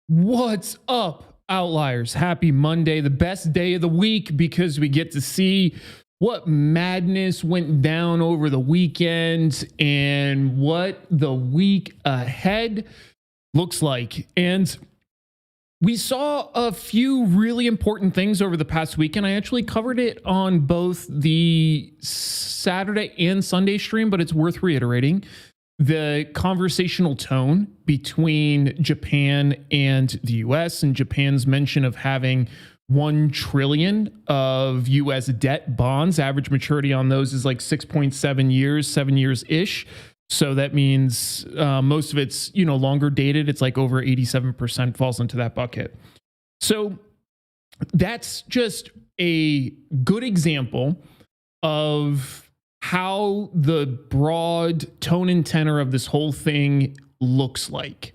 What's up, Outliers? Happy Monday, the best day of the week because we get to see what madness went down over the weekend and what the week ahead looks like. And we saw a few really important things over the past week, and I actually covered it on both the Saturday and Sunday stream, but it's worth reiterating. The conversational tone between Japan and the US, and Japan's mention of having 1 trillion of US debt bonds. Average maturity on those is like 6.7 years, 7 years ish. So that means most of it's, longer dated. It's like over 87% falls into that bucket. So that's just a good example of how the broad tone and tenor of this whole thing looks like.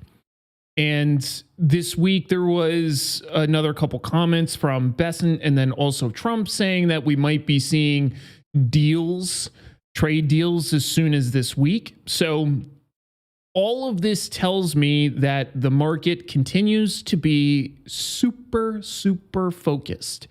And this week there was another couple comments from Besant and then also Trump saying that we might be seeing trade deals as soon as this week. So all of this tells me that the market continues to be super, super focused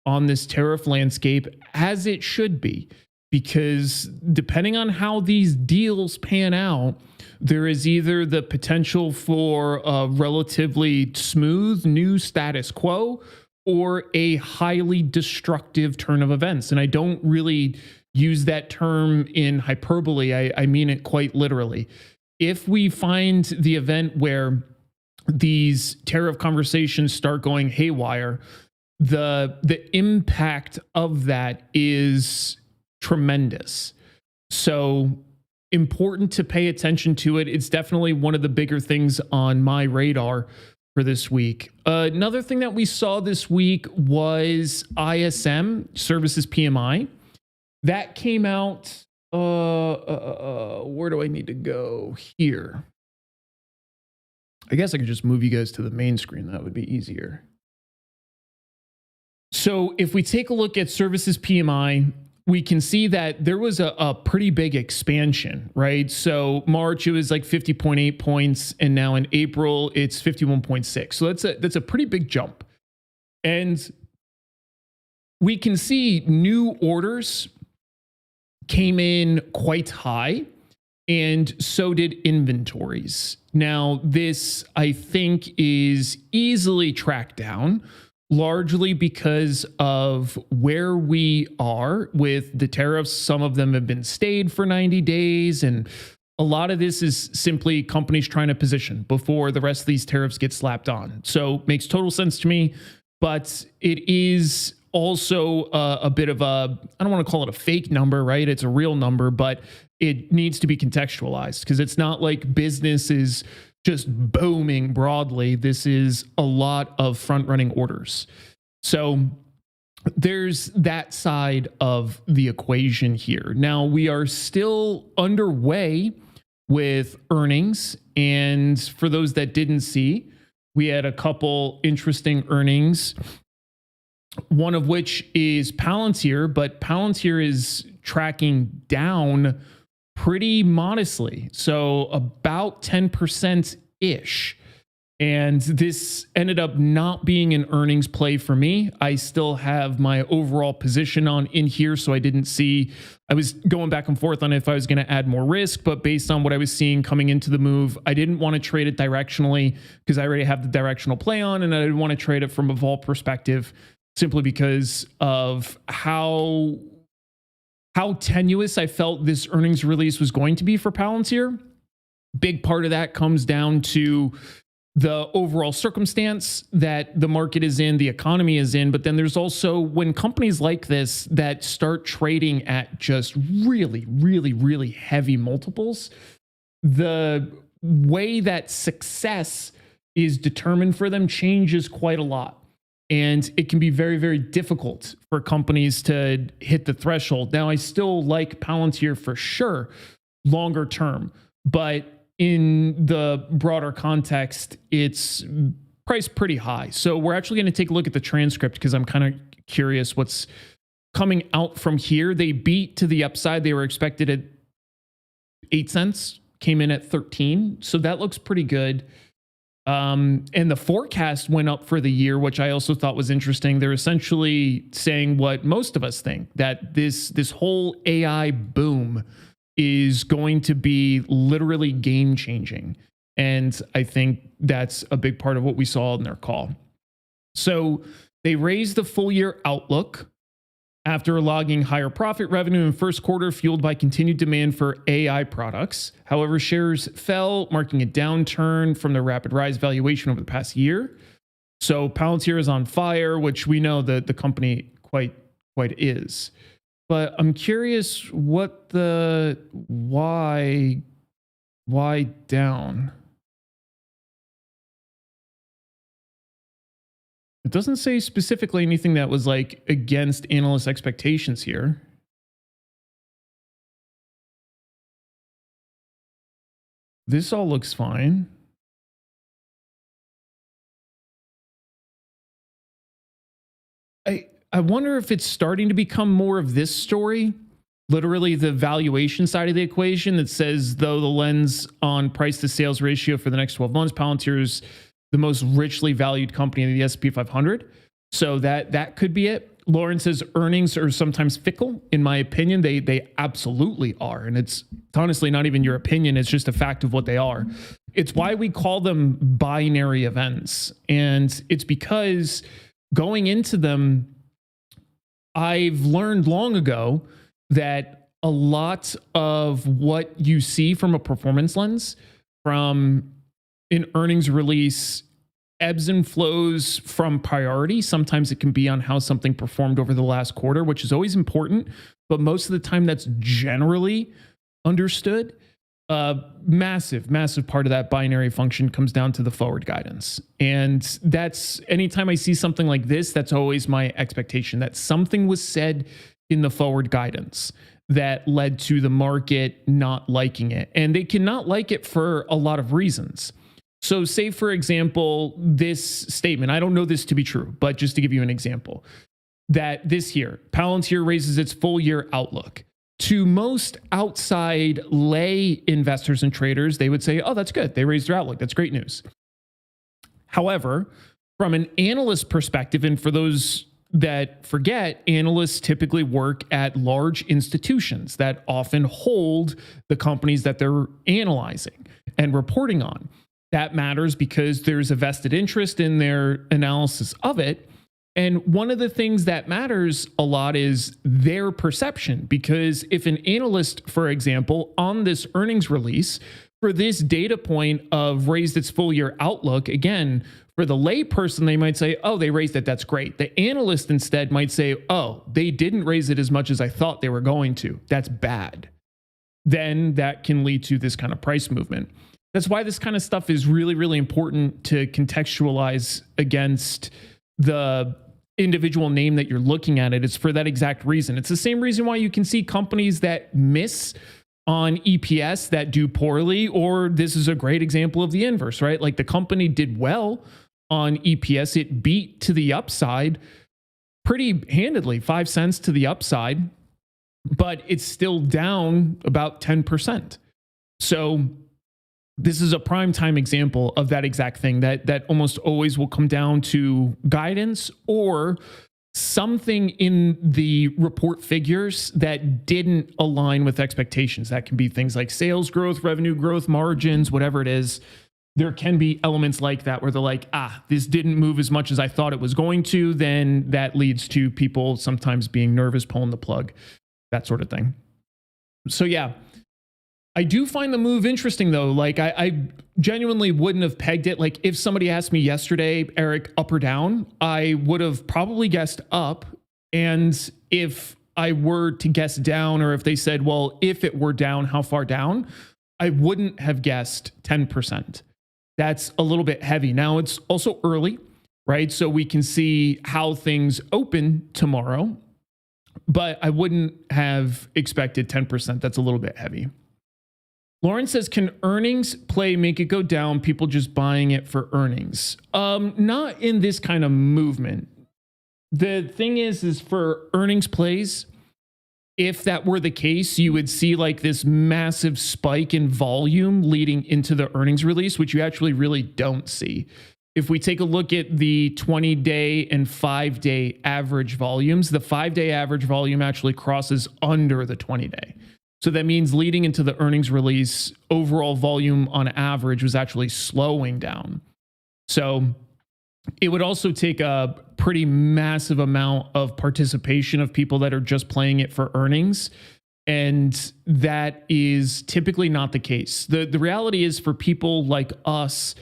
on this tariff landscape, as it should be. Because depending on how these deals pan out, there is either the potential for a relatively smooth new status quo or a highly destructive turn of events. And I don't really use that term in hyperbole. I mean it quite literally. If we find the event where these tariff conversations start going haywire, the impact of that is tremendous. So important to pay attention to it. It's definitely one of the bigger things on my radar for this week. Another thing that we saw this week was ISM, Services PMI. That came out, where do I need to go? Here. I guess I could just move you guys to the main screen. That would be easier. So if we take a look at Services PMI, we can see that there was a pretty big expansion, right? So March, it was like 50.8 points, and now in April, it's 51.6. So that's a pretty big jump. And we can see new orders came in quite high, and so did inventories. Now, this, I think, is easily tracked down, largely because of where we are with the tariffs. Some of them have been stayed for 90 days. And a lot of this is simply companies trying to position before the rest of these tariffs get slapped on. So makes total sense to me. But it is also a bit of a, I don't want to call it a fake number, right? It's a real number, but it needs to be contextualized because it's not like business is just booming broadly. This is a lot of front-running orders. So there's that side of the equation here. Now, we are still underway with earnings. And for those that didn't see, we had a couple interesting earnings, one of which is Palantir, but Palantir is tracking down pretty modestly. So about 10%-ish. And this ended up not being an earnings play for me. I still have my overall position on in here. So I didn't see, I was going back and forth on if I was going to add more risk, but based on what I was seeing coming into the move, I didn't want to trade it directionally because I already have the directional play on, and I didn't want to trade it from a vol perspective simply because of how tenuous I felt this earnings release was going to be for Palantir. Big part of that comes down to the overall circumstance that the market is in, the economy is in. But then there's also when companies like this that start trading at just really, really, really heavy multiples, the way that success is determined for them changes quite a lot. And it can be very, very difficult for companies to hit the threshold. Now, I still like Palantir for sure, longer term, but in the broader context, it's priced pretty high. So we're actually going to take a look at the transcript because I'm kind of curious what's coming out from here. They beat to the upside. They were expected at 8 cents, came in at 13. So that looks pretty good. And the forecast went up for the year, which I also thought was interesting. They're essentially saying what most of us think, that this whole AI boom is going to be literally game changing. And I think that's a big part of what we saw in their call. So they raised the full year outlook after logging higher profit revenue in first quarter fueled by continued demand for AI products. However, shares fell, marking a downturn from the rapid rise valuation over the past year. So Palantir is on fire, which we know that the company quite is. But I'm curious what the why down? It doesn't say specifically anything that was like against analyst expectations here. This all looks fine. I wonder if it's starting to become more of this story, literally the valuation side of the equation that says, though the lens on price to sales ratio for the next 12 months, Palantir is the most richly valued company in the S&P 500. So that could be it. Lauren says earnings are sometimes fickle. In my opinion, they absolutely are. And it's honestly not even your opinion. It's just a fact of what they are. It's why we call them binary events. And it's because going into them, I've learned long ago that a lot of what you see from a performance lens, from an earnings release, ebbs and flows from priority. Sometimes it can be on how something performed over the last quarter, which is always important, but most of the time that's generally understood. Massive part of that binary function comes down to the forward guidance. And that's anytime I see something like this, that's always my expectation that something was said in the forward guidance that led to the market not liking it. And they cannot like it for a lot of reasons. So say, for example, this statement, I don't know this to be true, but just to give you an example, that this year, Palantir raises its full year outlook. To most outside lay investors and traders, they would say, oh, that's good. They raised their outlook. That's great news. However, from an analyst perspective, and for those that forget, analysts typically work at large institutions that often hold the companies that they're analyzing and reporting on. That matters because there's a vested interest in their analysis of it. And one of the things that matters a lot is their perception, because if an analyst, for example, on this earnings release, for this data point of raised its full year outlook, again, for the lay person, they might say, oh, they raised it. That's great. The analyst instead might say, oh, they didn't raise it as much as I thought they were going to. That's bad. Then that can lead to this kind of price movement. That's why this kind of stuff is really, really important to contextualize against the individual name that you're looking at it. It's for that exact reason. It's the same reason why you can see companies that miss on EPS that do poorly, or this is a great example of the inverse, right? Like the company did well on EPS. It beat to the upside pretty handedly, 5 cents to the upside, but it's still down about 10%. So this is a prime time example of that exact thing that almost always will come down to guidance or something in the report figures that didn't align with expectations. That can be things like sales growth, revenue growth, margins, whatever it is. There can be elements like that where they're like, this didn't move as much as I thought it was going to. Then that leads to people sometimes being nervous, pulling the plug, that sort of thing. So yeah, I do find the move interesting though. Like I genuinely wouldn't have pegged it. Like if somebody asked me yesterday, Eric, up or down, I would have probably guessed up. And if I were to guess down, or if they said, well, if it were down, how far down? I wouldn't have guessed 10%. That's a little bit heavy. Now it's also early, right? So we can see how things open tomorrow, but I wouldn't have expected 10%. That's a little bit heavy. Lauren says, can earnings play make it go down? People just buying it for earnings. Not in this kind of movement. The thing is for earnings plays, if that were the case, you would see like this massive spike in volume leading into the earnings release, which you actually really don't see. If we take a look at the 20-day and 5-day average volumes, the 5-day average volume actually crosses under the 20-day. So that means leading into the earnings release, overall volume on average was actually slowing down. So it would also take a pretty massive amount of participation of people that are just playing it for earnings. And that is typically not the case. The reality is, for people like us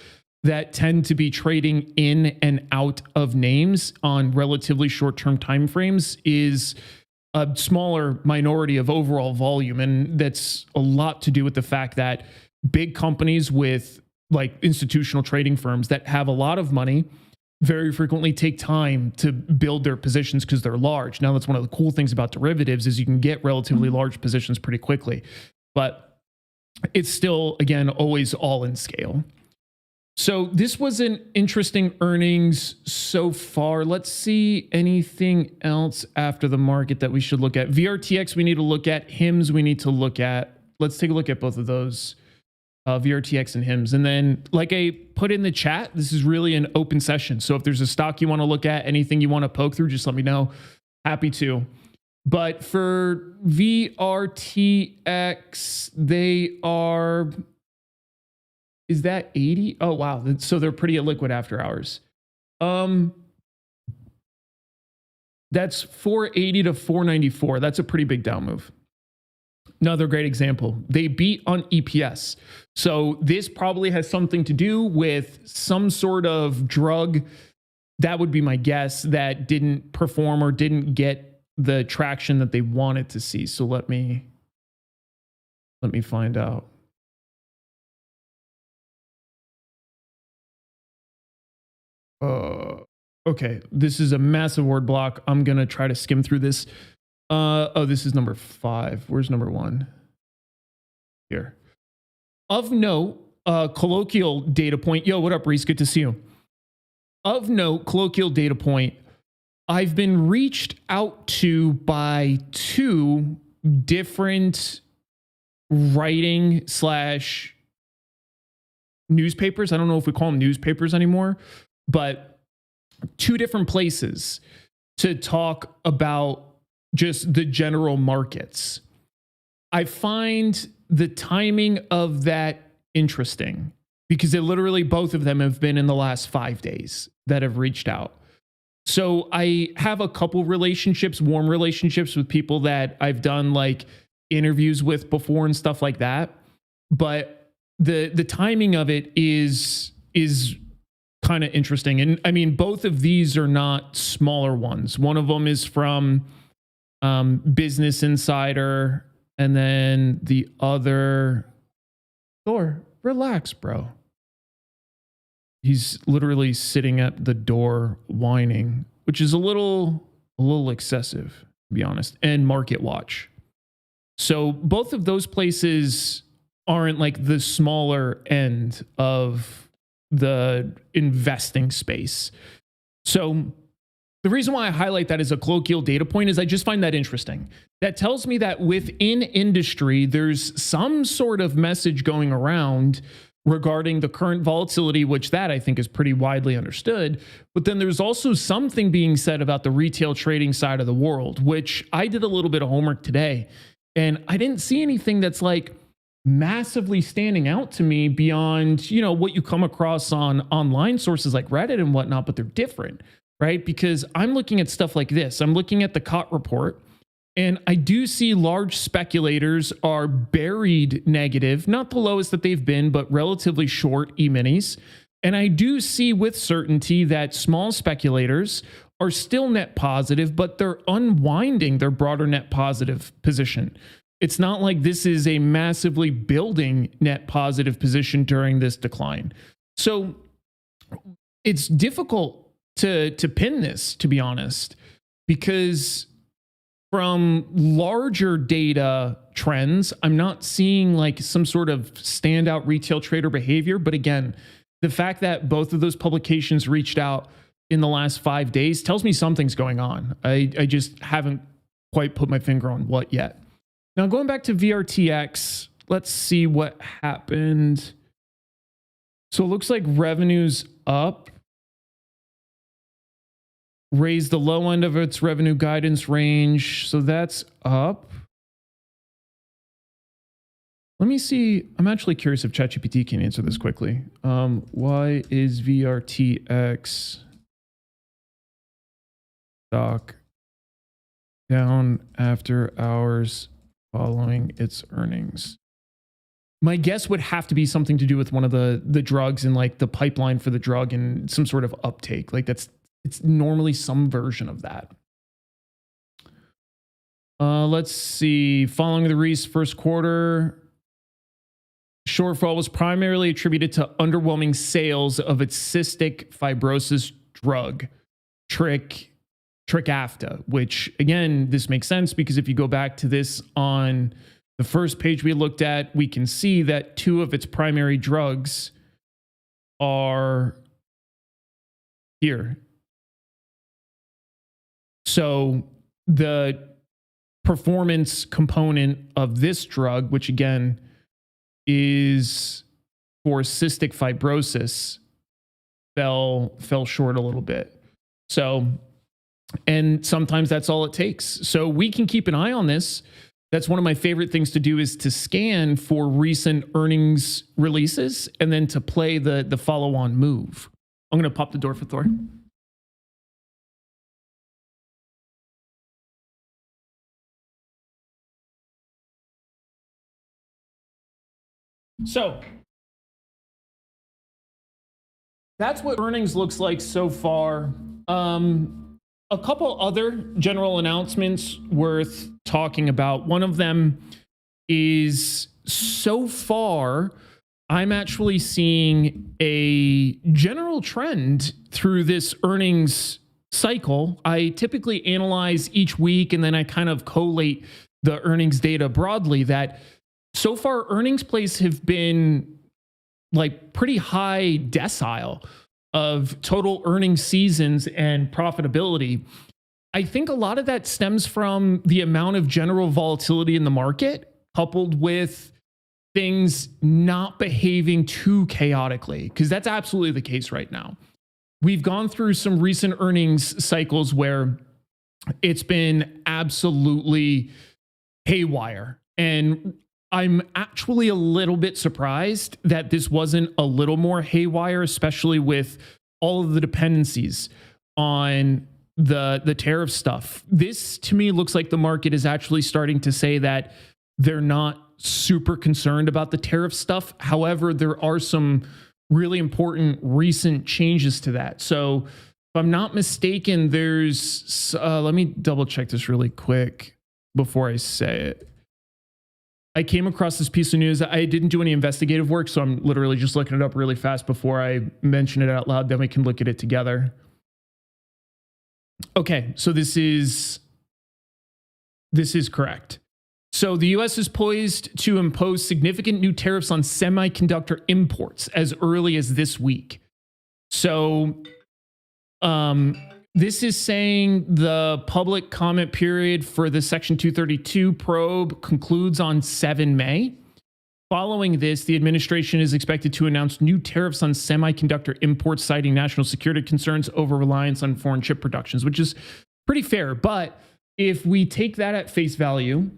that tend to be trading in and out of names on relatively short-term timeframes, is a smaller minority of overall volume. And that's a lot to do with the fact that big companies with like institutional trading firms that have a lot of money very frequently take time to build their positions because they're large. Now, that's one of the cool things about derivatives, is you can get relatively large positions pretty quickly, but it's still, again, always all in scale. So this was an interesting earnings so far. Let's see anything else after the market that we should look at. VRTX we need to look at. HIMS we need to look at. Let's take a look at both of those, VRTX and HIMS. And then, like I put in the chat, this is really an open session. So if there's a stock you want to look at, anything you want to poke through, just let me know. Happy to. But for VRTX, they are... Is that 80? Oh, wow. So they're pretty illiquid after hours. That's 480 to 494. That's a pretty big down move. Another great example. They beat on EPS. So this probably has something to do with some sort of drug. That would be my guess, that didn't perform or didn't get the traction that they wanted to see. So let me find out. Okay, this is a massive word block. I'm gonna try to skim through this. Oh, this is number 5. Where's number 1? Here. Of note, colloquial data point. Yo, what up, Reese? Good to see you. Of note, colloquial data point. I've been reached out to by 2 different writing / newspapers. I don't know if we call them newspapers anymore, but 2 different places to talk about just the general markets. I find the timing of that interesting because literally both of them have been in the last 5 days that have reached out. So I have a couple relationships, warm relationships with people that I've done like interviews with before and stuff like that. But the timing of it is kind of interesting. And I mean, both of these are not smaller ones. One of them is from Business Insider, and then the other, Thor, relax, bro. He's literally sitting at the door whining, which is a little excessive, to be honest. And Market Watch. So both of those places aren't like the smaller end of the investing space. So the reason why I highlight that as a colloquial data point is I just find that interesting. That tells me that within industry, there's some sort of message going around regarding the current volatility, which that I think is pretty widely understood. But then there's also something being said about the retail trading side of the world, which I did a little bit of homework today. And I didn't see anything that's like massively standing out to me beyond, what you come across on online sources like Reddit and whatnot, but they're different. Right? Because I'm looking at stuff like this. I'm looking at the COT report, and I do see large speculators are buried negative, not the lowest that they've been, but relatively short E-minis. And I do see with certainty that small speculators are still net positive, but they're unwinding their broader net positive position. It's not like this is a massively building net positive position during this decline. So it's difficult to pin this, to be honest, because from larger data trends, I'm not seeing like some sort of standout retail trader behavior. But again, the fact that both of those publications reached out in the last 5 days tells me something's going on. I just haven't quite put my finger on what yet. Now, going back to VRTX, let's see what happened. So it looks like revenue's up. Raised the low end of its revenue guidance range. So that's up. Let me see. I'm actually curious if ChatGPT can answer this quickly. Why is VRTX stock down after hours following its earnings? My guess would have to be something to do with one of the drugs and like the pipeline for the drug and some sort of uptake. Like it's normally some version of that. Let's see. Following the Reese first quarter, shortfall was primarily attributed to underwhelming sales of its cystic fibrosis drug, Trikafta, which again, this makes sense because if you go back to this on the first page we looked at, we can see that two of its primary drugs are here. So the performance component of this drug, which again is for cystic fibrosis, fell short a little bit. So, and sometimes that's all it takes. So we can keep an eye on this. That's one of my favorite things to do, is to scan for recent earnings releases and then to play the follow-on move. I'm going to pop the door for Thor. So that's what earnings looks like so far. A couple other general announcements worth talking about. One of them is, so far, I'm actually seeing a general trend through this earnings cycle. I typically analyze each week and then I kind of collate the earnings data broadly, that so far earnings plays have been like pretty high decile of total earnings seasons and profitability. I think a lot of that stems from the amount of general volatility in the market, coupled with things not behaving too chaotically, because that's absolutely the case right now. We've gone through some recent earnings cycles where it's been absolutely haywire. And I'm actually a little bit surprised that this wasn't a little more haywire, especially with all of the dependencies on the tariff stuff. This, to me, looks like the market is actually starting to say that they're not super concerned about the tariff stuff. However, there are some really important recent changes to that. So if I'm not mistaken, there's, let me double check this really quick before I say it. I came across this piece of news. I didn't do any investigative work, so I'm literally just looking it up really fast before I mention it out loud. Then we can look at it together. Okay, so this is correct. So the U.S. is poised to impose significant new tariffs on semiconductor imports as early as this week. So this is saying the public comment period for the Section 232 probe concludes on 7 May. Following this, the administration is expected to announce new tariffs on semiconductor imports, citing national security concerns over reliance on foreign chip productions, which is pretty fair. But if we take that at face value,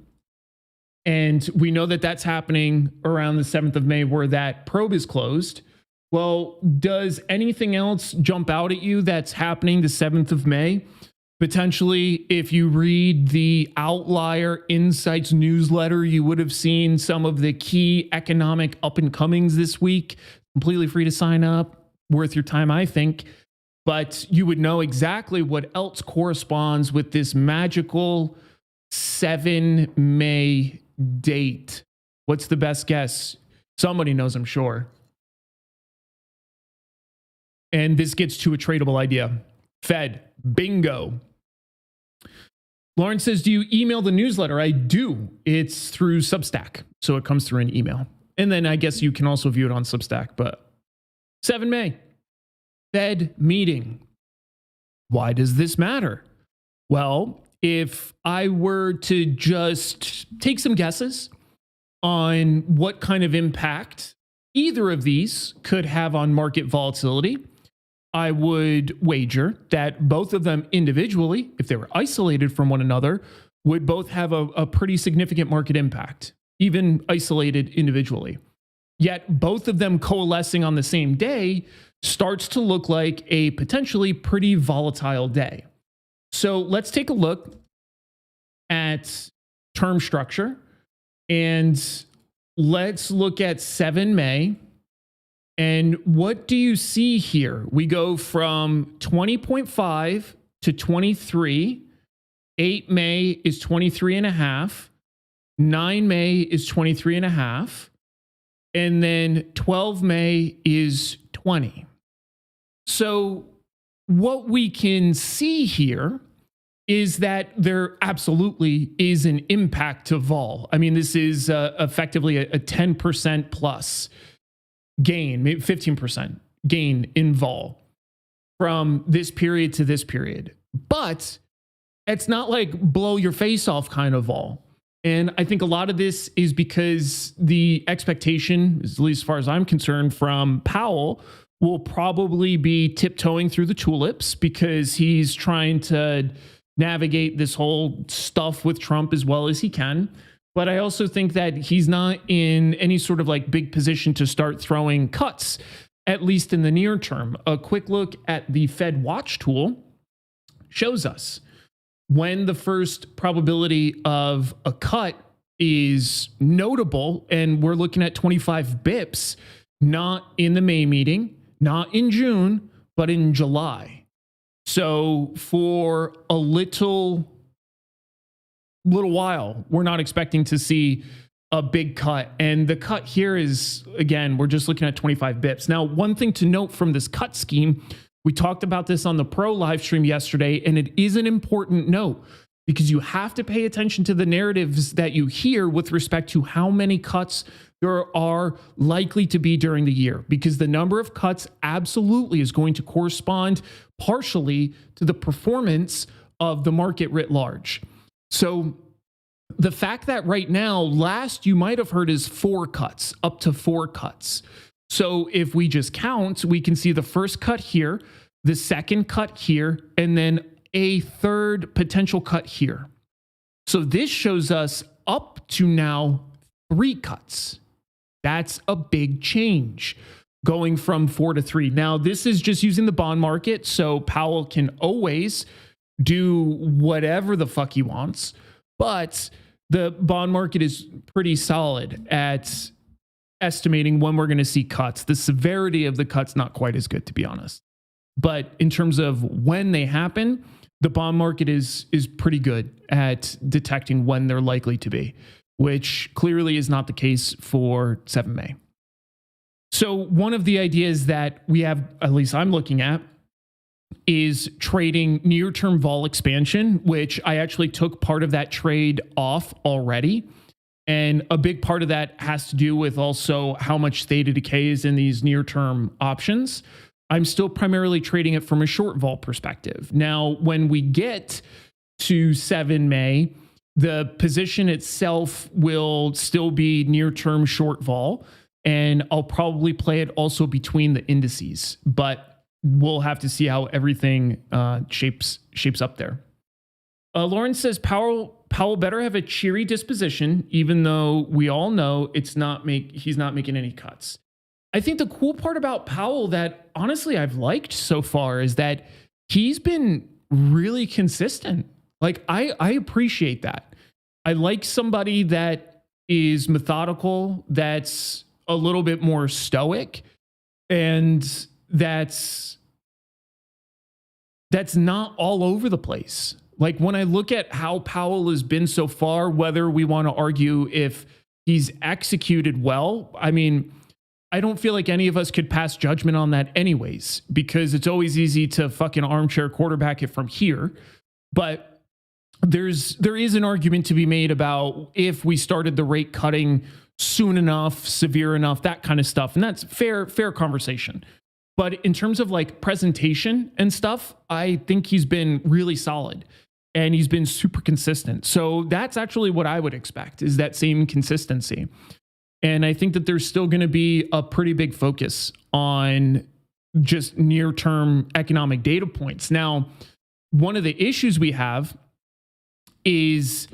and we know that that's happening around the 7th of May where that probe is closed, well, does anything else jump out at you that's happening the 7th of May? Potentially, if you read the Outlier Insights newsletter, you would have seen some of the key economic up-and-comings this week. Completely free to sign up. Worth your time, I think. But you would know exactly what else corresponds with this magical 7 May date. What's the best guess? Somebody knows, I'm sure. And this gets to a tradable idea. Fed. Bingo. Lauren says, do you email the newsletter? I do. It's through Substack. So it comes through an email. And then I guess you can also view it on Substack. But 7 May. Fed meeting. Why does this matter? Well, if I were to just take some guesses on what kind of impact either of these could have on market volatility, I would wager that both of them individually, if they were isolated from one another, would both have a pretty significant market impact, even isolated individually. Yet both of them coalescing on the same day starts to look like a potentially pretty volatile day. So let's take a look at term structure, and let's look at 7 May. And what do you see here? We go from 20.5 to 23. 8 May is 23.5. 9 May is 23.5. And then 12 May is 20. So what we can see here is that there absolutely is an impact to vol. I mean, this is effectively a 10% plus gain, maybe 15% gain in vol from this period to this period. But it's not like blow your face off kind of vol. And I think a lot of this is because the expectation, at least as far as I'm concerned, from Powell will probably be tiptoeing through the tulips because he's trying to navigate this whole stuff with Trump as well as he can. But I also think that he's not in any sort of like big position to start throwing cuts, at least in the near term. A quick look at the Fed Watch tool shows us when the first probability of a cut is notable, and we're looking at 25 bips, not in the May meeting, not in June, but in July. So for a little while, we're not expecting to see a big cut. And the cut here is, again, we're just looking at 25 bips. Now, one thing to note from this cut scheme, we talked about this on the Pro live stream yesterday, and it is an important note because you have to pay attention to the narratives that you hear with respect to how many cuts there are likely to be during the year, because the number of cuts absolutely is going to correspond partially to the performance of the market writ large. So the fact that right now, last you might have heard is 4 cuts, up to 4 cuts. So if we just count, we can see the first cut here, the second cut here, and then a third potential cut here. So this shows us up to now 3 cuts. That's a big change, going from 4 to 3. Now, this is just using the bond market, so Powell can always do whatever the fuck he wants, but the bond market is pretty solid at estimating when we're going to see cuts. The severity of the cuts, not quite as good, to be honest. But in terms of when they happen, the bond market is pretty good at detecting when they're likely to be, which clearly is not the case for 7 May. So one of the ideas that we have, at least I'm looking at, is trading near-term vol expansion, which I actually took part of that trade off already. And a big part of that has to do with also how much theta decay is in these near-term options. I'm still primarily trading it from a short vol perspective. Now, when we get to 7 May, the position itself will still be near-term short vol, and I'll probably play it also between the indices, but we'll have to see how everything shapes up there. Lauren says Powell better have a cheery disposition, even though we all know he's not making any cuts. I think the cool part about Powell that honestly I've liked so far is that he's been really consistent. Like I appreciate that. I like somebody that is methodical, that's a little bit more stoic, and that's not all over the place. Like when I look at how Powell has been so far, whether we want to argue if he's executed well, I mean, I don't feel like any of us could pass judgment on that anyways, because it's always easy to fucking armchair quarterback it from here. But there is an argument to be made about if we started the rate cutting soon enough, severe enough, that kind of stuff. And that's fair conversation. But in terms of like presentation and stuff, I think he's been really solid. and he's been super consistent. So that's actually what I would expect, is that same consistency. And I think that there's still going to be a pretty big focus on just near-term economic data points. Now, one of the issues we have is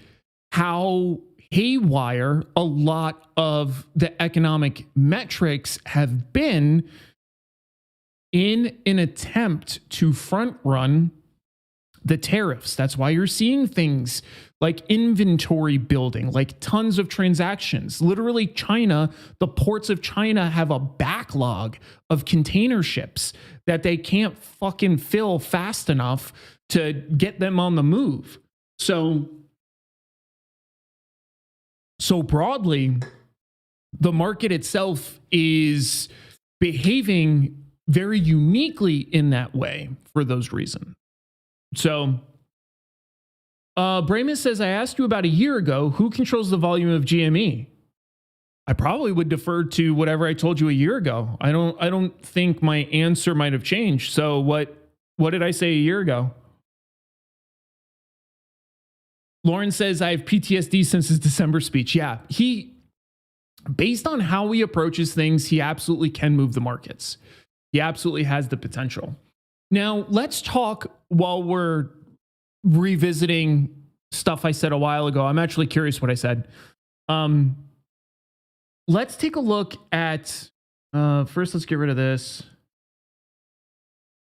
how haywire a lot of the economic metrics have been in an attempt to front run the tariffs. That's why you're seeing things like inventory building, like tons of transactions. Literally, China, the ports of China have a backlog of container ships that they can't fucking fill fast enough to get them on the move. So broadly, the market itself is behaving very uniquely in that way for those reasons. So, Bramus says, I asked you about a year ago, who controls the volume of GME? I probably would defer to whatever I told you a year ago. I don't think my answer might have changed. So what did I say a year ago? Lauren says, I have PTSD since his December speech. Yeah, based on how he approaches things, he absolutely can move the markets. He absolutely has the potential. Now, let's talk while we're revisiting stuff I said a while ago. I'm actually curious what I said. Let's take a look at, first, let's get rid of this.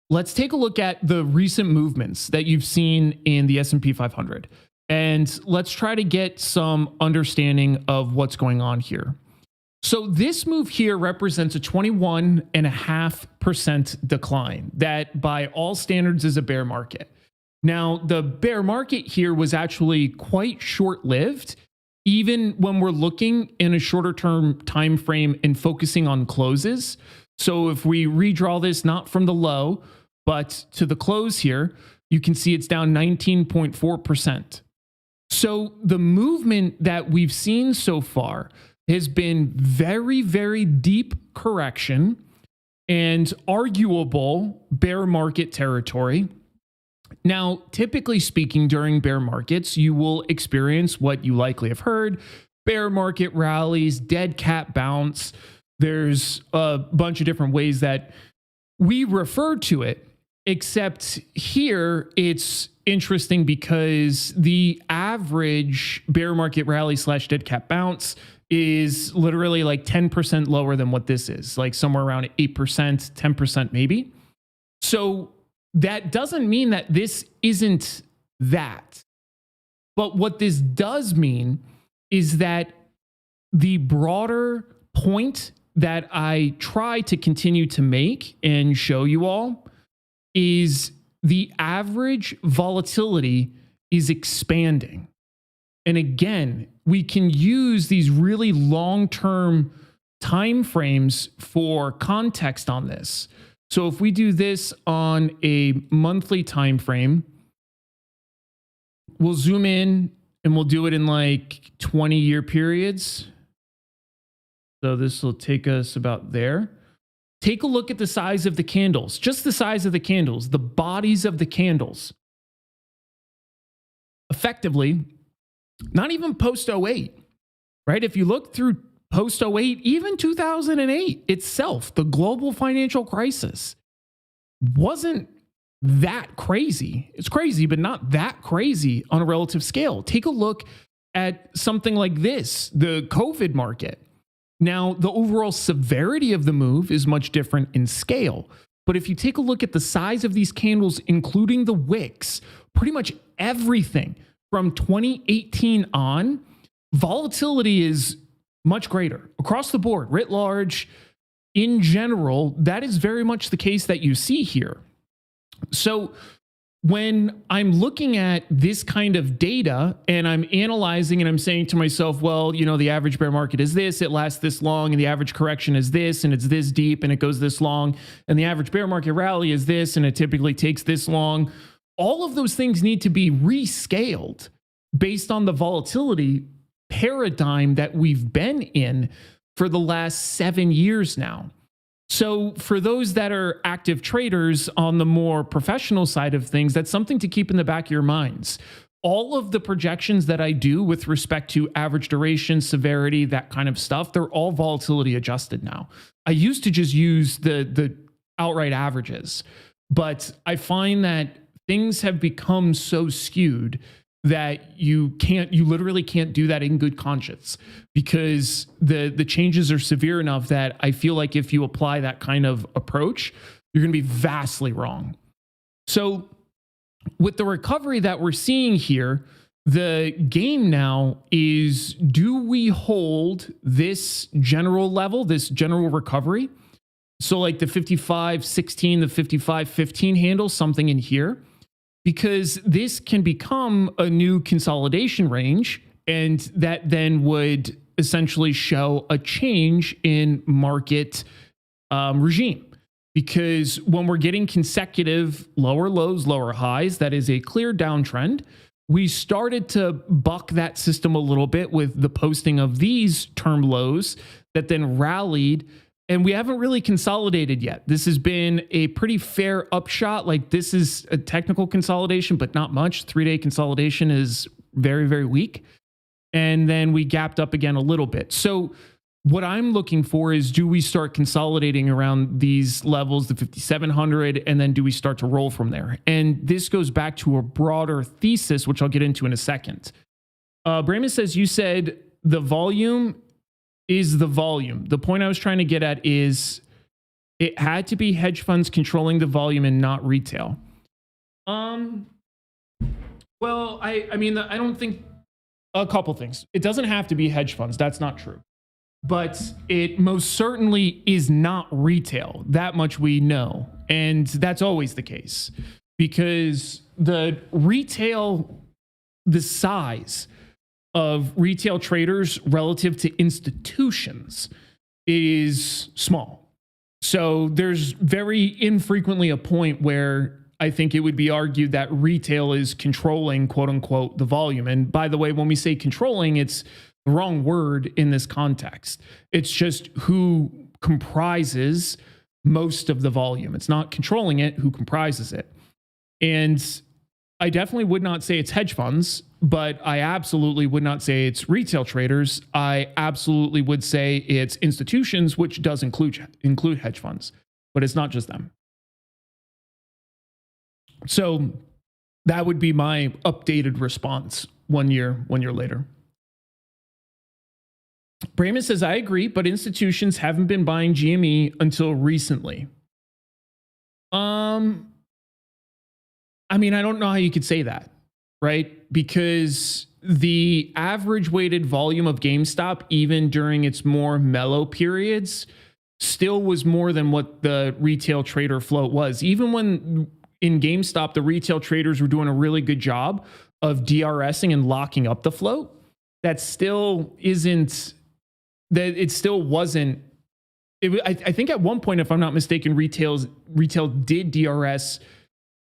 Let's take a look at the recent movements that you've seen in the S&P 500. And let's try to get some understanding of what's going on here. So this move here represents a 21.5% decline that by all standards is a bear market. Now, the bear market here was actually quite short-lived, even when we're looking in a shorter term time frame and focusing on closes. So if we redraw this not from the low, but to the close here, you can see it's down 19.4%. So the movement that we've seen so far has been very, very deep correction and arguable bear market territory. Now, typically speaking, during bear markets, you will experience what you likely have heard: bear market rallies, dead cat bounce. There's a bunch of different ways that we refer to it, except here it's interesting because the average bear market rally / dead cat bounce is literally like 10% lower than what this is, like somewhere around 8%, 10% maybe. So that doesn't mean that this isn't that. But what this does mean is that the broader point that I try to continue to make and show you all is the average volatility is expanding. And again, we can use these really long-term time frames for context on this. So if we do this on a monthly time frame, we'll zoom in and we'll do it in like 20-year periods. So this will take us about there. Take a look at the size of the candles, just the size of the candles, the bodies of the candles. Effectively, not even post 08, right? If you look through post 08, even 2008 itself, the global financial crisis wasn't that crazy. It's crazy, but not that crazy on a relative scale. Take a look at something like this, the COVID market. Now, the overall severity of the move is much different in scale. But if you take a look at the size of these candles, including the wicks, pretty much everything from 2018 on, volatility is much greater across the board, writ large. In general, that is very much the case that you see here. So when I'm looking at this kind of data and I'm analyzing and I'm saying to myself, well, you know, the average bear market is this, it lasts this long, and the average correction is this, and it's this deep, and it goes this long, and the average bear market rally is this, and it typically takes this long. All of those things need to be rescaled based on the volatility paradigm that we've been in for the last 7 years now. So for those that are active traders on the more professional side of things, that's something to keep in the back of your minds. All of the projections that I do with respect to average duration, severity, that kind of stuff, they're all volatility adjusted now. I used to just use the outright averages, but I find that things have become so skewed that you literally can't do that in good conscience, because the changes are severe enough that I feel like if you apply that kind of approach, you're going to be vastly wrong. So with the recovery that we're seeing here, the game now is, do we hold this general level, this general recovery? So like the 55.16, the 55.15 handle, something in here, because this can become a new consolidation range, and that then would essentially show a change in market regime. Because when we're getting consecutive lower lows, lower highs, that is a clear downtrend. We started to buck that system a little bit with the posting of these term lows that then rallied, and we haven't really consolidated yet. This has been a pretty fair upshot. Like, this is a technical consolidation, but not much. 3-day consolidation is very, very weak. And then we gapped up again a little bit. So what I'm looking for is, do we start consolidating around these levels, the 5,700, and then do we start to roll from there? And this goes back to a broader thesis, which I'll get into in a second. Brayman says, you said the volume is the volume. The point I was trying to get at is it had to be hedge funds controlling the volume and not retail. Well, I mean, I don't think, a couple things. It doesn't have to be hedge funds. That's not true. But it most certainly is not retail. That much we know. And that's always the case, because the size of retail traders relative to institutions is small. So there's very infrequently a point where I think it would be argued that retail is controlling, quote unquote, the volume. And by the way, when we say controlling, it's the wrong word in this context. It's just who comprises most of the volume. It's not controlling it, who comprises it. And I definitely would not say it's hedge funds, but I absolutely would not say it's retail traders. I absolutely would say it's institutions, which does include hedge funds, but it's not just them. So that would be my updated response 1 year later. Brayman says, I agree, but institutions haven't been buying GME until recently. I mean, I don't know how you could say that, right? Because the average weighted volume of GameStop, even during its more mellow periods, still was more than what the retail trader float was. Even when in GameStop, the retail traders were doing a really good job of DRSing and locking up the float, that still isn't... that it still wasn't. I think at one point, if I'm not mistaken, retail did DRS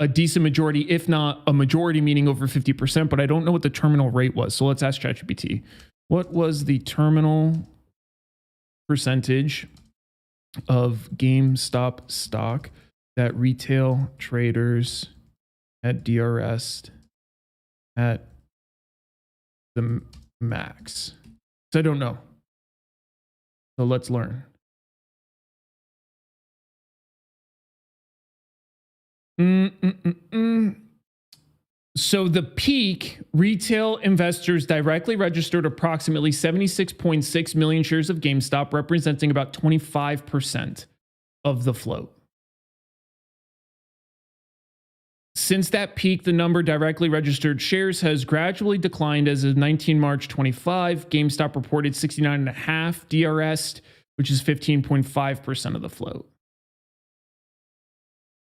a decent majority, if not a majority, meaning over 50%. But I don't know what the terminal rate was. So let's ask ChatGPT. What was the terminal percentage of GameStop stock that retail traders had DRS'd at the max? So I don't know. So let's learn. So the peak, retail investors directly registered approximately 76.6 million shares of GameStop, representing about 25% of the float. Since that peak, the number directly registered shares has gradually declined. As of 19 March 25, GameStop reported 69.5 DRS, which is 15.5% of the float.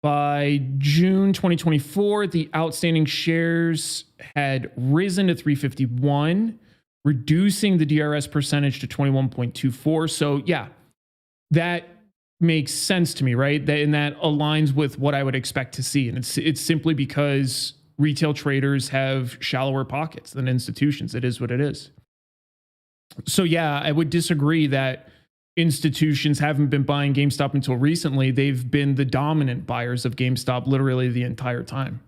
By June 2024, the outstanding shares had risen to 351, reducing the DRS percentage to 21.24. So yeah, that makes sense to me, right? And that aligns with what I would expect to see. And it's simply because retail traders have shallower pockets than institutions. It is what it is. So yeah, I would disagree that institutions haven't been buying GameStop until recently. They've been the dominant buyers of GameStop literally the entire time.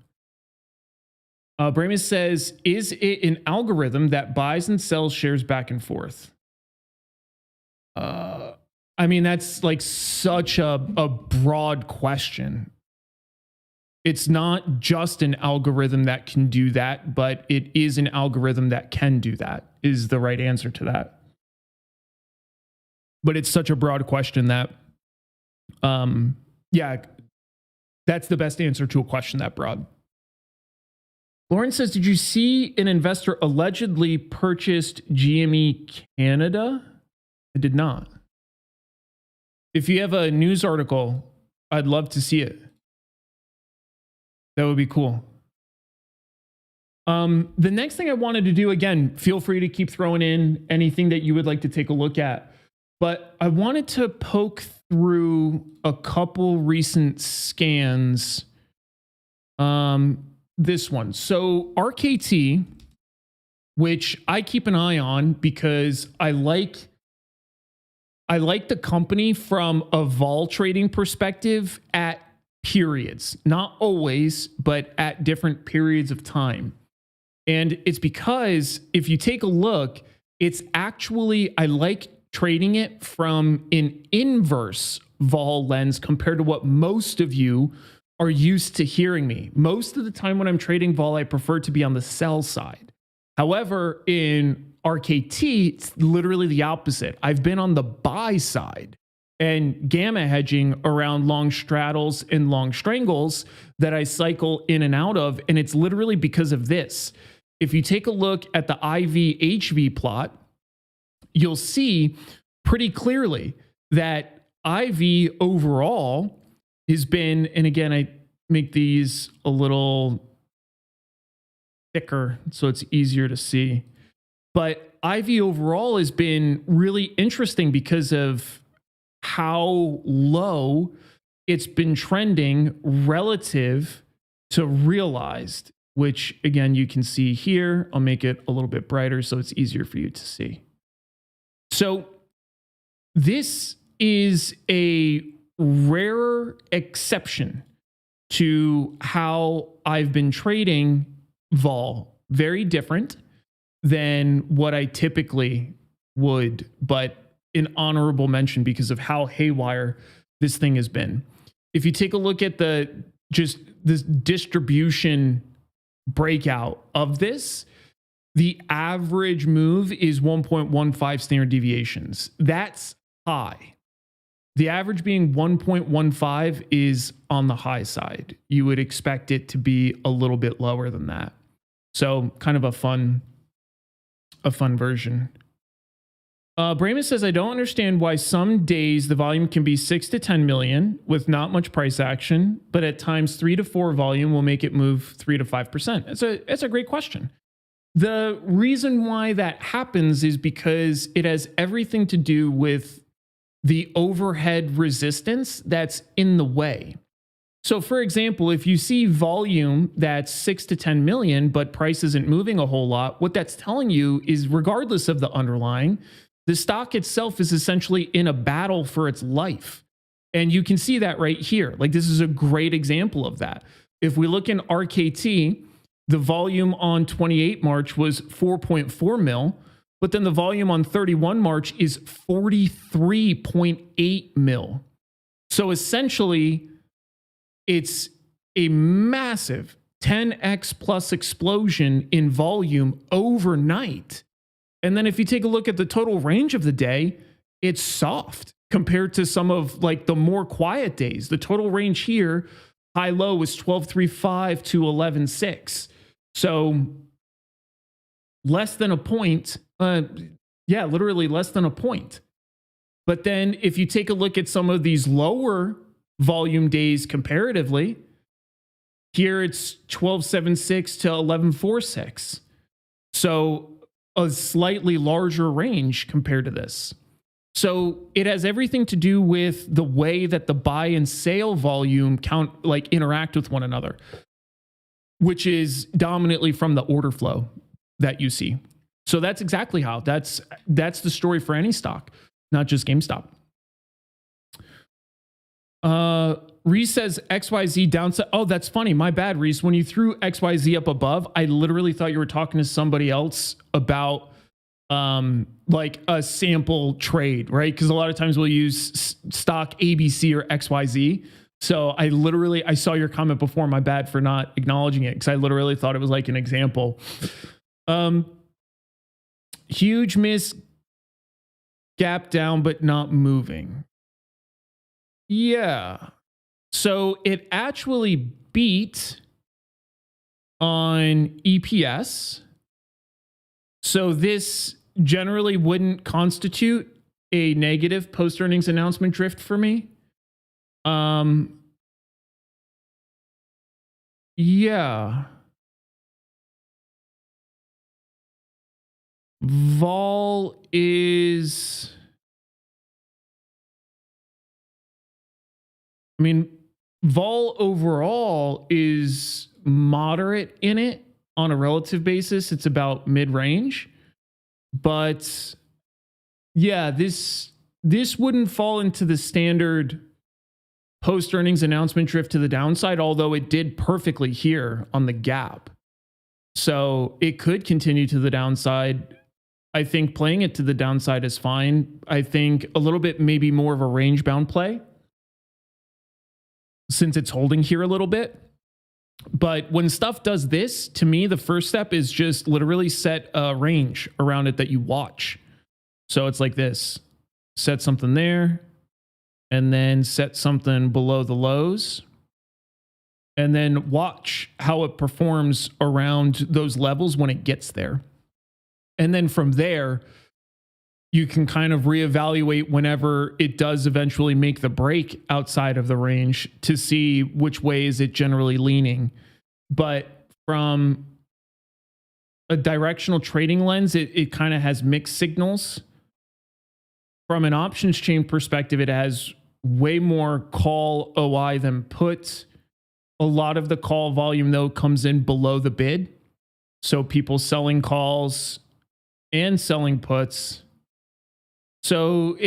Bramus says, is it an algorithm that buys and sells shares back and forth? I mean, that's like such a broad question. It's not just an algorithm that can do that, but it is an algorithm that can do that, is the right answer to that. But it's such a broad question that, yeah, that's the best answer to a question that broad. Lauren says, did you see an investor allegedly purchased GME Canada? I did not. If you have a news article, I'd love to see it. That would be cool. The next thing I wanted to do, again, feel free to keep throwing in anything that you would like to take a look at. But I wanted to poke through a couple recent scans. This one. So RKT, which I keep an eye on because I like the company from a vol trading perspective at periods, not always, but at different periods of time. And it's because if you take a look, it's actually, I like trading it from an inverse vol lens compared to what most of you are used to hearing me. Most of the time when I'm trading vol, I prefer to be on the sell side. However, in RKT, it's literally the opposite. I've been on the buy side and gamma hedging around long straddles and long strangles that I cycle in and out of. And it's literally because of this. If you take a look at the IV-HV plot, you'll see pretty clearly that IV overall has been, and again, I make these a little thicker so it's easier to see. But IV overall has been really interesting because of how low it's been trending relative to realized, which again, you can see here. I'll make it a little bit brighter so it's easier for you to see. So this is a rarer exception to how I've been trading vol. Very different than what I typically would, but an honorable mention because of how haywire this thing has been. If you take a look at this distribution breakout of this, the average move is 1.15 standard deviations. That's high. The average being 1.15 is on the high side. You would expect it to be a little bit lower than that. So kind of a fun version. Bramus says, I don't understand why some days the volume can be 6 to 10 million with not much price action, but at times 3 to 4 volume will make it move 3 to 5%. It's a great question. The reason why that happens is because it has everything to do with the overhead resistance that's in the way. So for example, if you see volume that's 6 to 10 million, but price isn't moving a whole lot, what that's telling you is regardless of the underlying, the stock itself is essentially in a battle for its life. And you can see that right here. Like this is a great example of that. If we look in RKT, the volume on 28 March was 4.4 mil. But then the volume on 31 March is 43.8 mil. So essentially, it's a massive 10x plus explosion in volume overnight. And then if you take a look at the total range of the day, it's soft compared to some of like the more quiet days. The total range here, high low was 12.35 to 11.6. So less than a point. Yeah, literally less than a point. But then if you take a look at some of these lower volume days comparatively, here it's 12.76 to 11.46. So a slightly larger range compared to this. So it has everything to do with the way that the buy and sale volume interact with one another, which is dominantly from the order flow that you see. So that's exactly how. That's the story for any stock, not just GameStop. Reese says XYZ downside. Oh, that's funny. My bad, Reese. When you threw XYZ up above, I literally thought you were talking to somebody else about like a sample trade, right? Because a lot of times we'll use stock ABC or XYZ. So I saw your comment before. My bad for not acknowledging it, because I literally thought it was like an example. Huge miss, gap down, but not moving. Yeah. So it actually beat on EPS. So this generally wouldn't constitute a negative post-earnings announcement drift for me. Yeah. Vol is, I mean, vol overall is moderate in it on a relative basis. It's about mid-range, but yeah, this wouldn't fall into the standard post-earnings announcement drift to the downside, although it did perfectly here on the gap. So it could continue to the downside. I think playing it to the downside is fine. I think a little bit maybe more of a range-bound play since it's holding here a little bit. But when stuff does this, to me, the first step is just literally set a range around it that you watch. So it's like this. Set something there, and then set something below the lows, and then watch how it performs around those levels when it gets there. And then from there, you can kind of reevaluate whenever it does eventually make the break outside of the range to see which way is it generally leaning. But from a directional trading lens, it kind of has mixed signals. From an options chain perspective, it has way more call OI than put. A lot of the call volume, though, comes in below the bid. So people selling calls and selling puts. So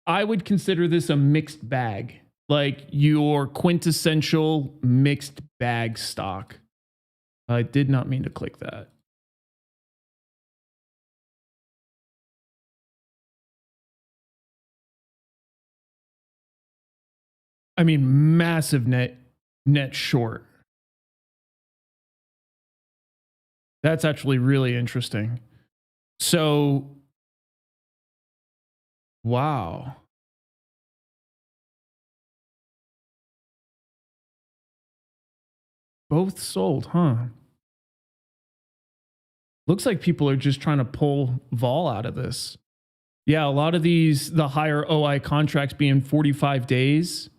I would consider this a mixed bag, like your quintessential mixed bag stock. I did not mean to click that. I mean, massive net short. That's actually really interesting. So, wow. Both sold, huh? Looks like people are just trying to pull vol out of this. Yeah, a lot of these, the higher OI contracts being 45 days,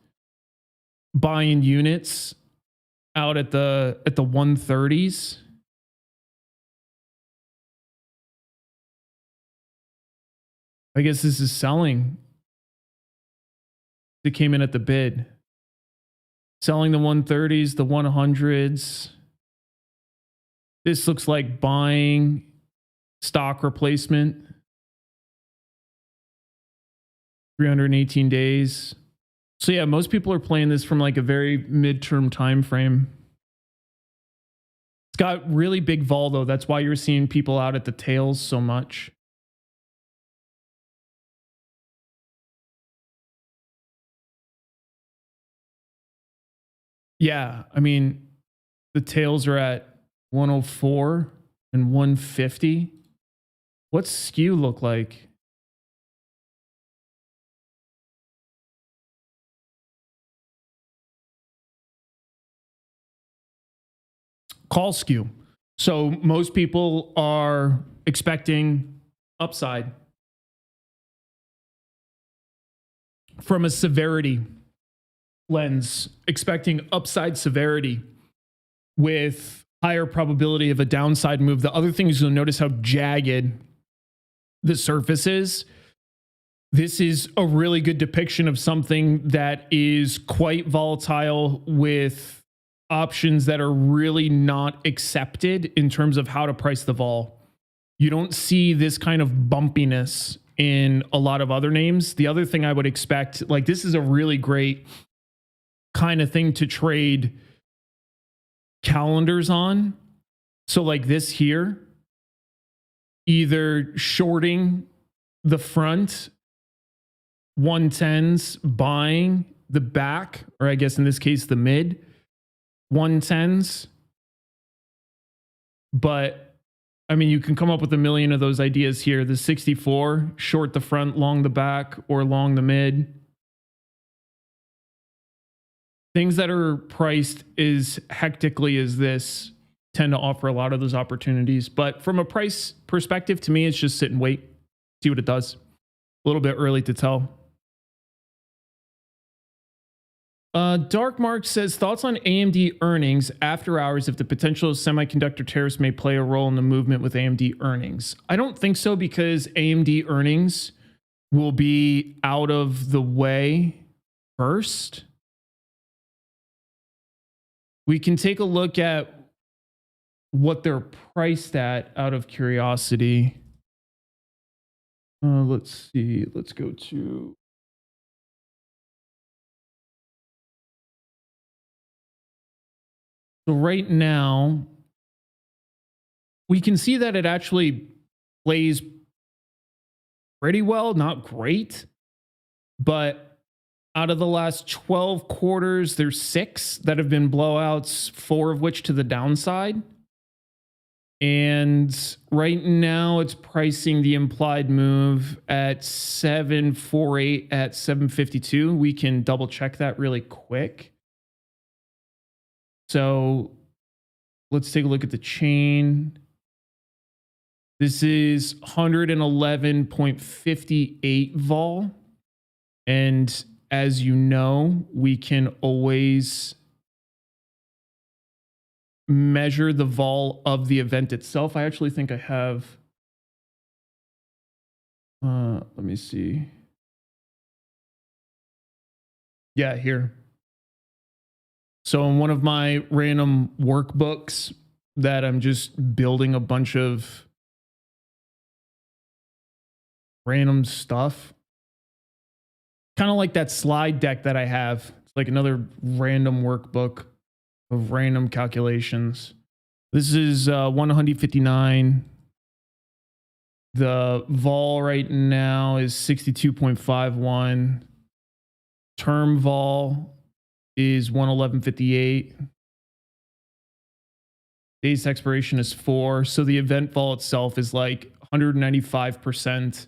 buying units out at the 130s. I guess this is selling. It came in at the bid. Selling the 130s, the 100s. This looks like buying stock replacement. 318 days. So yeah, most people are playing this from like a very midterm time frame. It's got really big vol though. That's why you're seeing people out at the tails so much. Yeah, I mean, the tails are at 104 and 150. What's skew look like? Call skew. So most people are expecting upside from a severity lens, expecting upside severity with higher probability of a downside move. The other thing is you'll notice how jagged the surface is. This is a really good depiction of something that is quite volatile with options that are really not accepted in terms of how to price the vol. You don't see this kind of bumpiness in a lot of other names. The other thing I would expect, like this is a really great kind of thing to trade calendars on. So like this here, either shorting the front 110s, buying the back, or I guess in this case, the mid 110s. But I mean, you can come up with a million of those ideas here. The 64, short the front, long the back, or long the mid. Things that are priced as hectically as this tend to offer a lot of those opportunities. But from a price perspective, to me, it's just sit and wait, see what it does. A little bit early to tell. Dark Mark says, thoughts on AMD earnings after hours if the potential semiconductor tariffs may play a role in the movement with AMD earnings? I don't think so, because AMD earnings will be out of the way first. We can take a look at what they're priced at out of curiosity. Let's see. Let's go to... So right now, we can see that it actually plays pretty well, not great, but out of the last 12 quarters, there's 6 that have been blowouts, 4 of which to the downside. And right now it's pricing the implied move at 748 at 752. We can double check that really quick. So let's take a look at the chain. This is 111.58 vol. And as you know, we can always measure the vol of the event itself. I actually think I have, let me see. Yeah, here. So in one of my random workbooks that I'm just building a bunch of random stuff, kind of like that slide deck that I have. It's like another random workbook of random calculations. This is 159. The vol right now is 62.51. Term vol is 111.58. Days expiration is 4. So the event vol itself is like 195%.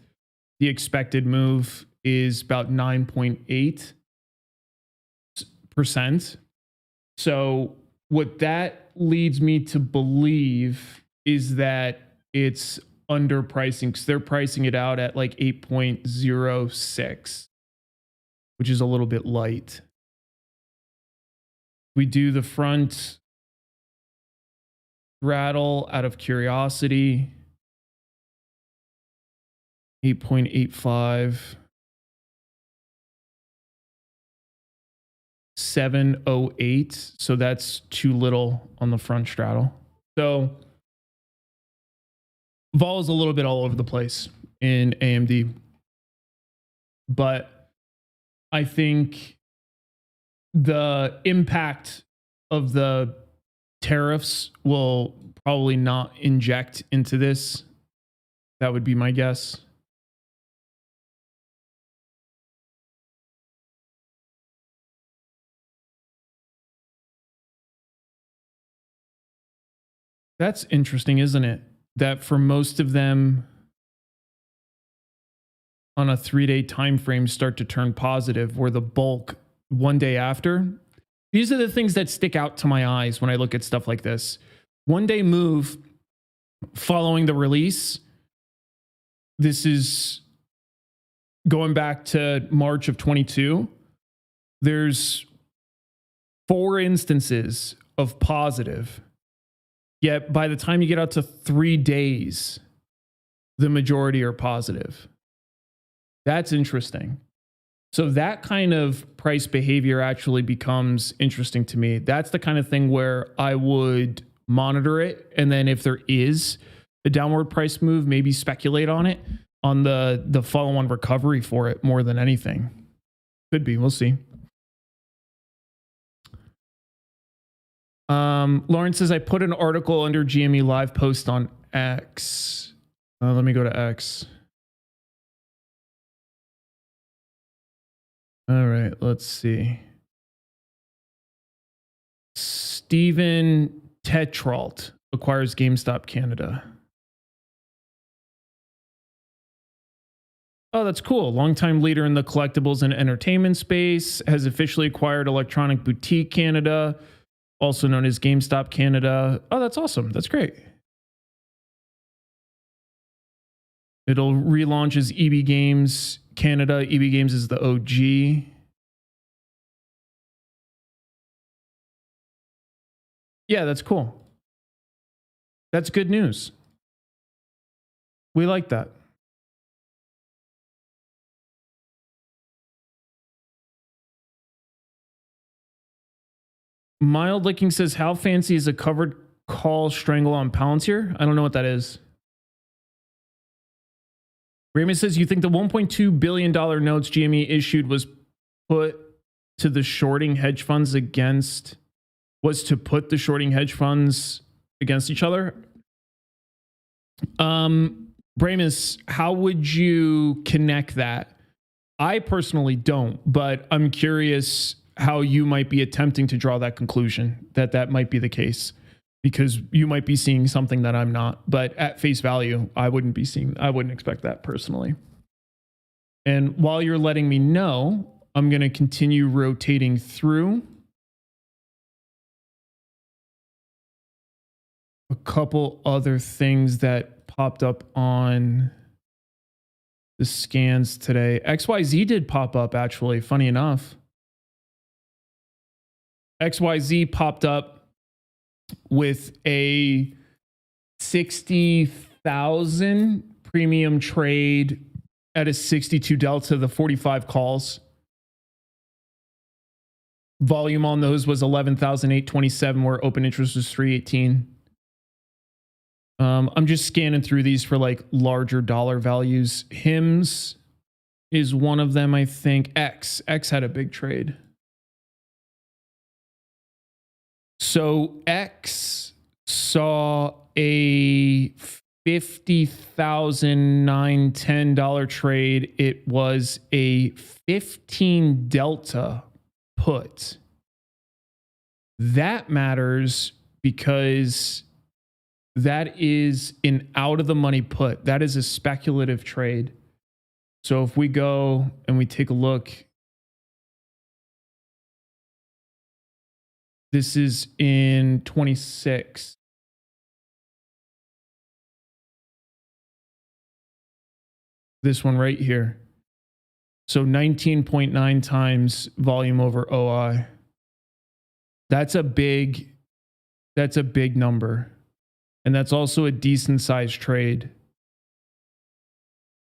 The expected move is about 9.8%. So what that leads me to believe is that it's underpricing, because they're pricing it out at like 8.06, which is a little bit light. We do the front rattle out of curiosity. 8.85. 708. So that's too little on the front straddle. So vol is a little bit all over the place in AMD. But I think the impact of the tariffs will probably not inject into this. That would be my guess. That's interesting, isn't it? That for most of them on a 3-day time frame start to turn positive, where the bulk one day after. These are the things that stick out to my eyes when I look at stuff like this. 1-day move following the release. This is going back to March of 22. There's 4 instances of positive. Yet by the time you get out to 3 days, the majority are positive. That's interesting. So that kind of price behavior actually becomes interesting to me. That's the kind of thing where I would monitor it. And then if there is a downward price move, maybe speculate on it. on the follow-on recovery for it more than anything. Could be. We'll see. Lauren says, I put an article under GME live post on X. Let me go to X. All right, let's see. Stephen Tetrault acquires GameStop Canada. Oh, that's cool. Longtime leader in the collectibles and entertainment space, has officially acquired Electronic Boutique Canada, also known as GameStop Canada. Oh, that's awesome. That's great. It'll relaunch as EB Games Canada. EB Games is the OG. Yeah, that's cool. That's good news. We like that. Mild Licking says, how fancy is a covered call strangle on Palantir? I don't know what that is. Raymond says, you think the $1.2 billion notes GME issued was put to the shorting hedge funds against, was to put the shorting hedge funds against each other? Bramus, how would you connect that? I personally don't, but I'm curious how you might be attempting to draw that conclusion, that that might be the case, because you might be seeing something that I'm not. But at face value, I wouldn't expect that personally. And while you're letting me know, I'm going to continue rotating through a couple other things that popped up on the scans today. XYZ did pop up, actually, funny enough. XYZ popped up with a 60,000 premium trade at a 62 delta, the 45 calls. Volume on those was 11,827, where open interest was 318. I'm just scanning through these for like larger dollar values. HIMS is one of them, I think. X had a big trade. So X saw a $50,910 trade. It was a 15 delta put. That matters because that is an out of the money put. That is a speculative trade. So if we go and we take a look, this is in 26. This one right here. So 19.9 times volume over OI. That's a big number. And that's also a decent sized trade.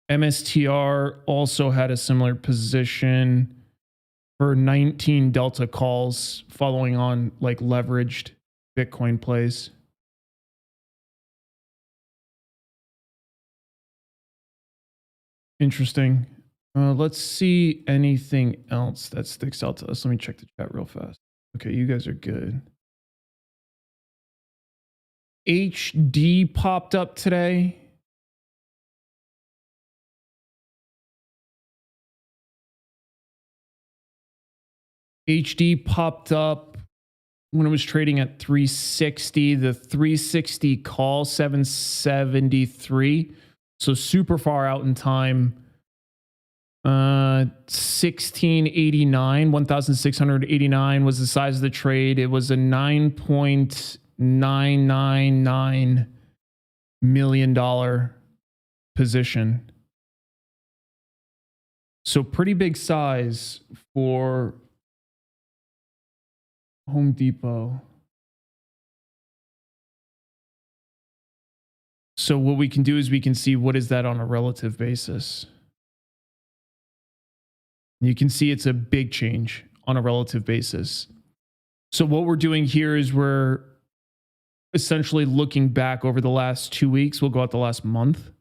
MSTR also had a similar position for 19 delta calls following on like leveraged Bitcoin plays. Interesting. Let's see anything else that sticks out to us. Let me check the chat real fast. Okay, you guys are good. HD popped up today. HD popped up when it was trading at 360. The 360 call 773. So super far out in time. 1689 was the size of the trade. It was a $9.999 million position. So pretty big size for Home Depot. So what we can do is we can see what is that on a relative basis. You can see it's a big change on a relative basis. So what we're doing here is we're essentially looking back over the last 2 weeks. We'll go out the last month.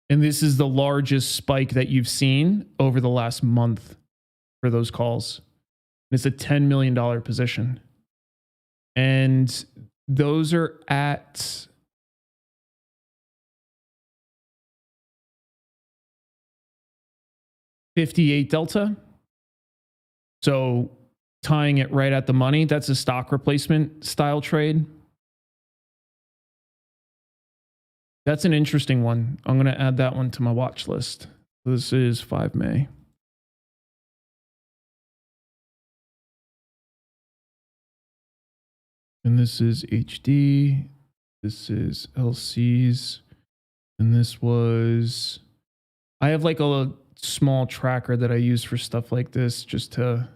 And this is the largest spike that you've seen over the last month for those calls. It's a $10 million position. And those are at $58 delta. So tying it right at the money, that's a stock replacement style trade. That's an interesting one. I'm going to add that one to my watch list. This is 5 May. And this is HD. This is LCs. And this was... I have like a small tracker that I use for stuff like this just to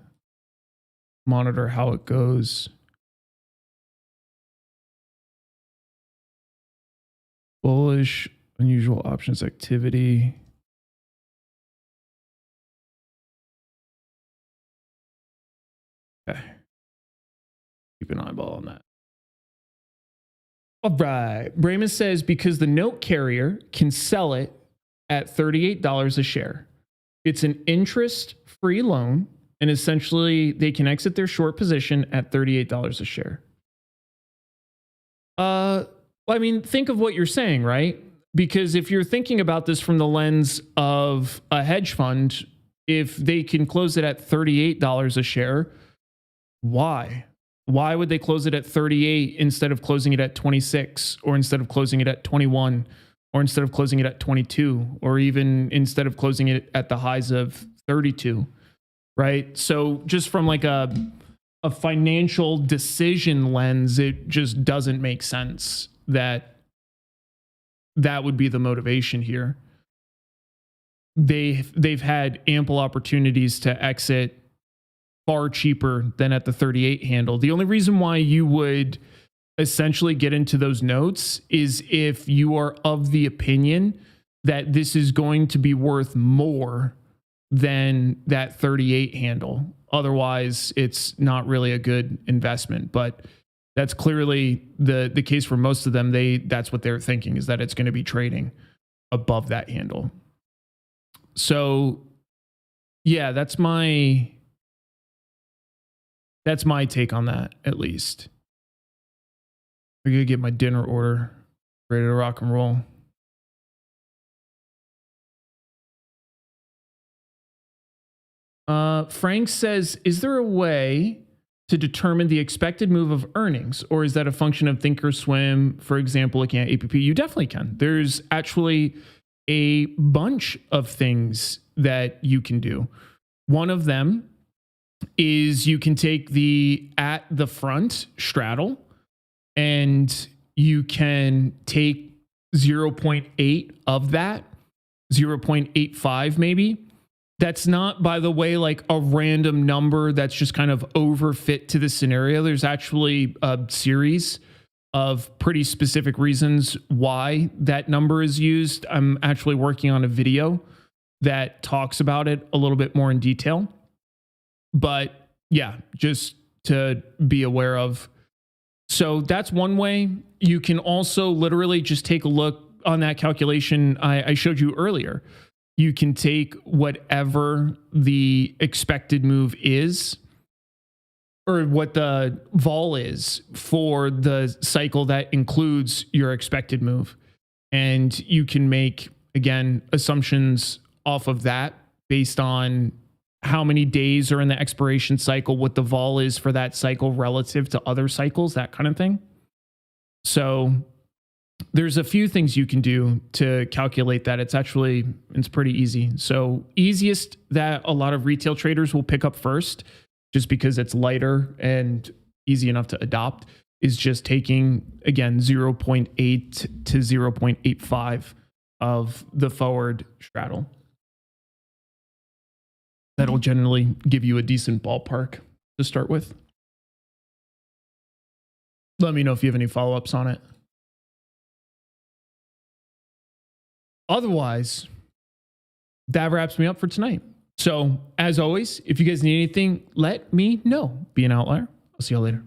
monitor how it goes. Bullish, unusual options activity. Okay. Keep an eyeball on that. All right. Brayman says because the note carrier can sell it at $38 a share. It's an interest-free loan, and essentially they can exit their short position at $38 a share. I mean, think of what you're saying, right? Because if you're thinking about this from the lens of a hedge fund, if they can close it at $38 a share, why? Why would they close it at 38 instead of closing it at 26, or instead of closing it at 21, or instead of closing it at 22, or even instead of closing it at the highs of 32, right? So just from like a financial decision lens, it just doesn't make sense that would be the motivation here. They've had ample opportunities to exit far cheaper than at the 38 handle. The only reason why you would essentially get into those notes is if you are of the opinion that this is going to be worth more than that 38 handle. Otherwise, it's not really a good investment. But that's clearly the case for most of them. That's what they're thinking, is that it's going to be trading above that handle. So yeah, that's my take on that, at least. I'm going to get my dinner order ready to rock and roll. Frank says, is there a way to determine the expected move of earnings, or is that a function of Thinkorswim, for example, looking at APP? You definitely can. There's actually a bunch of things that you can do. One of them is you can take the at the front straddle, and you can take 0.8 of that, 0.85 maybe. That's not, by the way, like a random number that's just kind of overfit to the scenario. There's actually a series of pretty specific reasons why that number is used. I'm actually working on a video that talks about it a little bit more in detail. But yeah, just to be aware of. So that's one way. You can also literally just take a look on that calculation I showed you earlier. You can take whatever the expected move is, or what the vol is for the cycle that includes your expected move. And you can make, again, assumptions off of that based on how many days are in the expiration cycle, what the vol is for that cycle relative to other cycles, that kind of thing. So there's a few things you can do to calculate that. It's pretty easy. So easiest that a lot of retail traders will pick up first, just because it's lighter and easy enough to adopt, is just taking, again, 0.8 to 0.85 of the forward straddle. That'll generally give you a decent ballpark to start with. Let me know if you have any follow-ups on it. Otherwise, that wraps me up for tonight. So, as always, if you guys need anything, let me know. Be an outlier. I'll see y'all later.